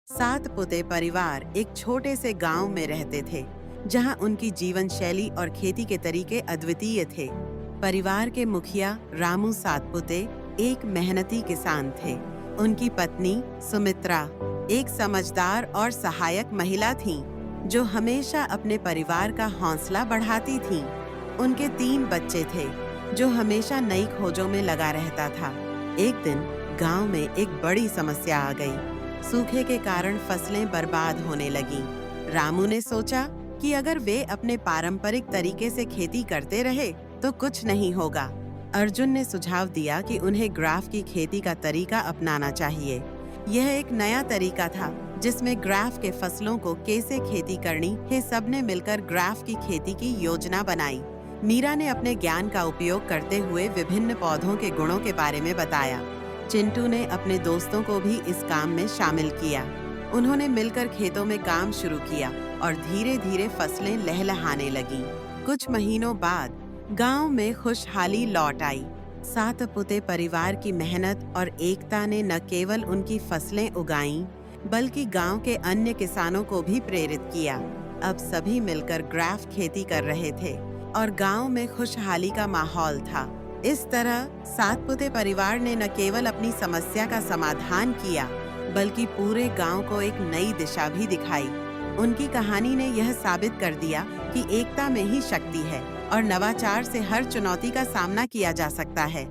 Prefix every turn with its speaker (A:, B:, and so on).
A: सात पुते परिवार एक छोटे से गांव में रहते थे, जहां उनकी जीवन शैली और खेती के तरीके अद्वितीय थे। परिवार के मुखिया रामू सातपुते एक मेहनती किसान थे। उनकी पत्नी सुमित्रा एक समझदार और सहायक महिला थीं, जो हमेशा अपने परिवार का हौसला बढ़ाती थीं। उनके 3 बच्चे थे, जो हमेशा नई खोजों में लगा रहता था। एक दिन गांव में एक बड़ी समस्या आ गई। सूखे के कारण फसलें बर्बाद होने लगीं। रामू ने सोचा कि अगर वे अपने पारंपरिक तरीके से खेती करते रहे तो कुछ नहीं होगा। अर्जुन ने सुझाव दिया कि उन्हें ग्राफ की खेती का तरीका अपनाना चाहिए। यह एक नया तरीका था जिसमें ग्राफ के फसलों को कैसे खेती करनी है। सबने मिलकर ग्राफ की खेती की योजना बनाई। मीरा ने अपने ज्ञान का उपयोग करते हुए विभिन्न पौधों के गुणों के बारे में बताया। चिंटू ने अपने दोस्तों को भी इस काम में शामिल किया। उन्होंने मिलकर खेतों में काम शुरू किया और धीरे धीरे फसलें लहलहाने लगीं। कुछ महीनों बाद गांव में खुशहाली लौट आई। सातपुते परिवार की मेहनत और एकता ने न केवल उनकी फसलें उगाईं, बल्कि गांव के अन्य किसानों को भी प्रेरित किया। अब सभी मिलकर ग्राफ खेती कर रहे थे और गांव में खुशहाली का माहौल था। इस तरह सातपुते परिवार ने न केवल अपनी समस्या का समाधान किया, बल्कि पूरे गांव को एक नई दिशा भी दिखाई। उनकी कहानी ने यह साबित कर दिया कि एकता में ही शक्ति है और नवाचार से हर चुनौती का सामना किया जा सकता है।